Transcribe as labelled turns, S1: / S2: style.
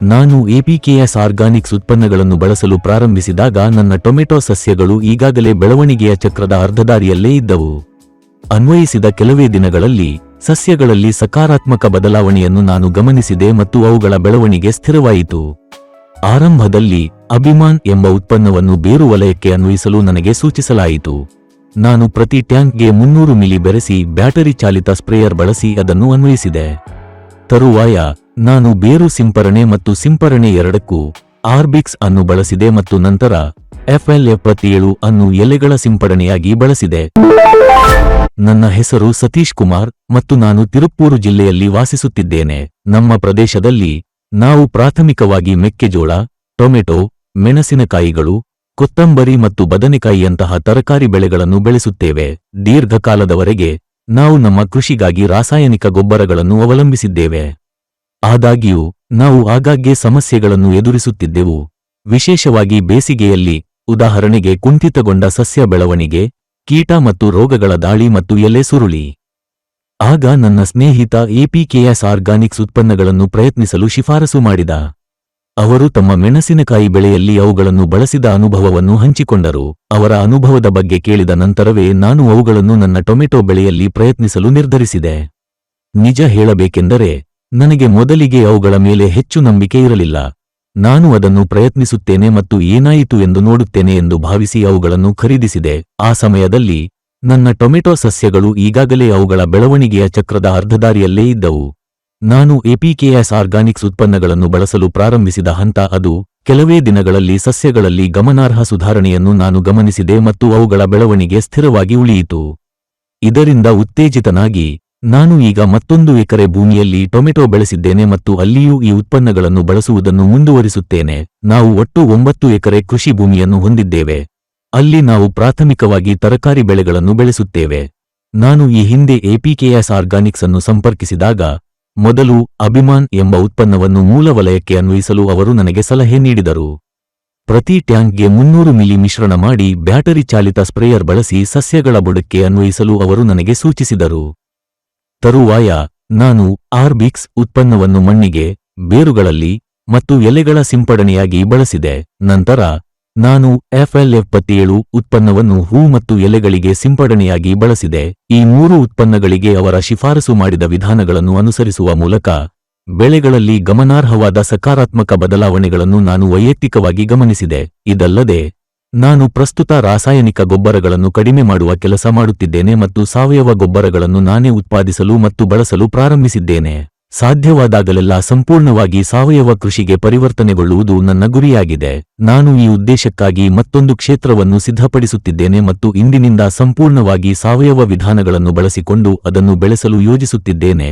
S1: ನಾನು ಎಪಿಕೆಎಸ್ ಆರ್ಗಾನಿಕ್ಸ್ ಉತ್ಪನ್ನಗಳನ್ನು ಬಳಸಲು ಪ್ರಾರಂಭಿಸಿದಾಗ ನನ್ನ ಟೊಮೆಟೊ ಸಸ್ಯಗಳು ಈಗಾಗಲೇ ಬೆಳವಣಿಗೆಯ ಚಕ್ರದ ಅರ್ಧದಾರಿಯಲ್ಲೇ ಇದ್ದವು. ಅನ್ವಯಿಸಿದ ಕೆಲವೇ ದಿನಗಳಲ್ಲಿ ಸಸ್ಯಗಳಲ್ಲಿ ಸಕಾರಾತ್ಮಕ ಬದಲಾವಣೆಯನ್ನು ನಾನು ಗಮನಿಸಿದೆ ಮತ್ತು ಅವುಗಳ ಬೆಳವಣಿಗೆ ಸ್ಥಿರವಾಯಿತು. ಆರಂಭದಲ್ಲಿ ಅಭಿಮಾನ್ ಎಂಬ ಉತ್ಪನ್ನವನ್ನು ಬೇರು ವಲಯಕ್ಕೆ ಅನ್ವಯಿಸಲು ನನಗೆ ಸೂಚಿಸಲಾಯಿತು. ನಾನು ಪ್ರತಿ ಟ್ಯಾಂಕ್ಗೆ 300 ಮಿಲಿ ಬೆರೆಸಿ ಬ್ಯಾಟರಿ ಚಾಲಿತ ಸ್ಪ್ರೇಯರ್ ಬಳಸಿ ಅದನ್ನು ಅನ್ವಯಿಸಿದೆ. ತರುವಾಯ ನಾನು ಬೇರು ಸಿಂಪರಣೆ ಮತ್ತು ಸಿಂಪರಣೆ ಎರಡಕ್ಕೂ ಆರ್ಬಿಕ್ಸ್ ಅನ್ನು ಬಳಸಿದೆ ಮತ್ತು ನಂತರ FL77 ಅನ್ನು ಎಲೆಗಳ ಸಿಂಪಡಣೆಯಾಗಿ ಬಳಸಿದೆ. ನನ್ನ ಹೆಸರು ಸತೀಶ್ ಕುಮಾರ್ ಮತ್ತು ನಾನು ತಿರುಪ್ಪೂರು ಜಿಲ್ಲೆಯಲ್ಲಿ ವಾಸಿಸುತ್ತಿದ್ದೇನೆ. ನಮ್ಮ ಪ್ರದೇಶದಲ್ಲಿ ನಾವು ಪ್ರಾಥಮಿಕವಾಗಿ ಮೆಕ್ಕೆಜೋಳ, ಟೊಮೆಟೊ, ಮೆಣಸಿನಕಾಯಿಗಳು, ಕೊತ್ತಂಬರಿ ಮತ್ತು ಬದನೆಕಾಯಿಯಂತಹ ತರಕಾರಿ ಬೆಳೆಗಳನ್ನು ಬೆಳೆಸುತ್ತೇವೆ. ದೀರ್ಘಕಾಲದವರೆಗೆ ನಾವು ನಮ್ಮ ಕೃಷಿಗಾಗಿ ರಾಸಾಯನಿಕ ಗೊಬ್ಬರಗಳನ್ನು ಅವಲಂಬಿಸಿದ್ದೇವೆ. ಆದಾಗ್ಯೂ ನಾವು ಆಗಾಗ್ಗೆ ಸಮಸ್ಯೆಗಳನ್ನು ಎದುರಿಸುತ್ತಿದ್ದೆವು, ವಿಶೇಷವಾಗಿ ಬೇಸಿಗೆಯಲ್ಲಿ. ಉದಾಹರಣೆಗೆ ಕುಂಠಿತಗೊಂಡ ಸಸ್ಯ ಬೆಳವಣಿಗೆ, ಕೀಟ ಮತ್ತು ರೋಗಗಳ ದಾಳಿ ಮತ್ತು ಎಲೆ ಸುರುಳಿ. ಆಗ ನನ್ನ ಸ್ನೇಹಿತ ಎಪಿಕೆಎಸ್ ಆರ್ಗಾನಿಕ್ಸ್ ಉತ್ಪನ್ನಗಳನ್ನು ಪ್ರಯತ್ನಿಸಲು ಶಿಫಾರಸು ಮಾಡಿದ. ಅವರು ತಮ್ಮ ಮೆಣಸಿನಕಾಯಿ ಬೆಳೆಯಲ್ಲಿ ಅವುಗಳನ್ನು ಬಳಸಿದ ಅನುಭವವನ್ನು ಹಂಚಿಕೊಂಡರು. ಅವರ ಅನುಭವದ ಬಗ್ಗೆ ಕೇಳಿದ ನಂತರವೇ ನಾನು ಅವುಗಳನ್ನು ನನ್ನ ಟೊಮೆಟೊ ಬೆಳೆಯಲ್ಲಿ ಪ್ರಯತ್ನಿಸಲು ನಿರ್ಧರಿಸಿದೆ. ನಿಜ ಹೇಳಬೇಕೆಂದರೆ ನನಗೆ ಮೊದಲಿಗೆ ಅವುಗಳ ಮೇಲೆ ಹೆಚ್ಚು ನಂಬಿಕೆ ಇರಲಿಲ್ಲ. ನಾನು ಅದನ್ನು ಪ್ರಯತ್ನಿಸುತ್ತೇನೆ ಮತ್ತು ಏನಾಯಿತು ಎಂದು ನೋಡುತ್ತೇನೆ ಎಂದು ಭಾವಿಸಿ ಅವುಗಳನ್ನು ಖರೀದಿಸಿದೆ. ಆ ಸಮಯದಲ್ಲಿ ನನ್ನ ಟೊಮೆಟೊ ಸಸ್ಯಗಳು ಈಗಾಗಲೇ ಅವುಗಳ ಬೆಳವಣಿಗೆಯ ಚಕ್ರದ ಅರ್ಧದಾರಿಯಲ್ಲೇ ಇದ್ದವು. ನಾನು ಎಪಿಕೆಎಸ್ ಆರ್ಗಾನಿಕ್ಸ್ ಉತ್ಪನ್ನಗಳನ್ನು ಬಳಸಲು ಪ್ರಾರಂಭಿಸಿದ ಹಂತ ಅದು. ಕೆಲವೇ ದಿನಗಳಲ್ಲಿ ಸಸ್ಯಗಳಲ್ಲಿ ಗಮನಾರ್ಹ ಸುಧಾರಣೆಯನ್ನು ನಾನು ಗಮನಿಸಿದೆ ಮತ್ತು ಅವುಗಳ ಬೆಳವಣಿಗೆ ಸ್ಥಿರವಾಗಿ ಉಳಿಯಿತು. ಇದರಿಂದ ಉತ್ತೇಜಿತನಾಗಿ ನಾನು ಈಗ ಮತ್ತೊಂದು ಎಕರೆ ಭೂಮಿಯಲ್ಲಿ ಟೊಮೆಟೊ ಬೆಳೆಸಿದ್ದೇನೆ ಮತ್ತು ಅಲ್ಲಿಯೂ ಈ ಉತ್ಪನ್ನಗಳನ್ನು ಬಳಸುವುದನ್ನು ಮುಂದುವರಿಸುತ್ತೇನೆ. ನಾವು ಒಟ್ಟು 9 ಎಕರೆ ಕೃಷಿ ಭೂಮಿಯನ್ನು ಹೊಂದಿದ್ದೇವೆ. ಅಲ್ಲಿ ನಾವು ಪ್ರಾಥಮಿಕವಾಗಿ ತರಕಾರಿ ಬೆಳೆಗಳನ್ನು ಬೆಳೆಸುತ್ತೇವೆ. ನಾನು ಈ ಹಿಂದೆ ಎಪಿಕೆಎಸ್ ಆರ್ಗಾನಿಕ್ಸ್ ಅನ್ನು ಸಂಪರ್ಕಿಸಿದಾಗ ಮೊದಲು ಅಭಿಮಾನ್ ಎಂಬ ಉತ್ಪನ್ನವನ್ನು ಮೂಲ ವಲಯಕ್ಕೆ ಅನ್ವಯಿಸಲು ಅವರು ನನಗೆ ಸಲಹೆ ನೀಡಿದರು. ಪ್ರತಿ ಟ್ಯಾಂಕ್ಗೆ 300 ಮಿಲಿ ಮಿಶ್ರಣ ಮಾಡಿ ಬ್ಯಾಟರಿ ಚಾಲಿತ ಸ್ಪ್ರೇಯರ್ ಬಳಸಿ ಸಸ್ಯಗಳ ಬುಡಕ್ಕೆ ಅನ್ವಯಿಸಲು ಅವರು ನನಗೆ ಸೂಚಿಸಿದರು. ತರುವಾಯ ನಾನು ಆರ್ಬಿಕ್ಸ್ ಉತ್ಪನ್ನವನ್ನು ಮಣ್ಣಿಗೆ, ಬೇರುಗಳಲ್ಲಿ ಮತ್ತು ಎಲೆಗಳ ಸಿಂಪಡಣೆಯಾಗಿ ಬಳಸಿದೆ. ನಂತರ ನಾನು FL77 ಉತ್ಪನ್ನವನ್ನು ಹೂ ಮತ್ತು ಎಲೆಗಳಿಗೆ ಸಿಂಪಡಣೆಯಾಗಿ ಬಳಸಿದೆ. ಈ 3 ಉತ್ಪನ್ನಗಳಿಗೆ ಅವರ ಶಿಫಾರಸು ಮಾಡಿದ ವಿಧಾನಗಳನ್ನು ಅನುಸರಿಸುವ ಮೂಲಕ ಬೆಳೆಗಳಲ್ಲಿ ಗಮನಾರ್ಹವಾದ ಸಕಾರಾತ್ಮಕ ಬದಲಾವಣೆಗಳನ್ನು ನಾನು ವೈಯಕ್ತಿಕವಾಗಿ ಗಮನಿಸಿದೆ. ಇದಲ್ಲದೆ ನಾನು ಪ್ರಸ್ತುತ ರಾಸಾಯನಿಕ ಗೊಬ್ಬರಗಳನ್ನು ಕಡಿಮೆ ಮಾಡುವ ಕೆಲಸ ಮಾಡುತ್ತಿದ್ದೇನೆ ಮತ್ತು ಸಾವಯವ ಗೊಬ್ಬರಗಳನ್ನು ನಾನೇ ಉತ್ಪಾದಿಸಲು ಮತ್ತು ಬಳಸಲು ಪ್ರಾರಂಭಿಸಿದ್ದೇನೆ. ಸಾಧ್ಯವಾದಾಗಲೆಲ್ಲ ಸಂಪೂರ್ಣವಾಗಿ ಸಾವಯವ ಕೃಷಿಗೆ ಪರಿವರ್ತನೆಗೊಳ್ಳುವುದು ನನ್ನ ಗುರಿಯಾಗಿದೆ. ನಾನು ಈ ಉದ್ದೇಶಕ್ಕಾಗಿ ಮತ್ತೊಂದು ಕ್ಷೇತ್ರವನ್ನು ಸಿದ್ಧಪಡಿಸುತ್ತಿದ್ದೇನೆ ಮತ್ತು ಇಂದಿನಿಂದ ಸಂಪೂರ್ಣವಾಗಿ ಸಾವಯವ ವಿಧಾನಗಳನ್ನು ಬಳಸಿಕೊಂಡು ಅದನ್ನು ಬೆಳೆಸಲು ಯೋಜಿಸುತ್ತಿದ್ದೇನೆ.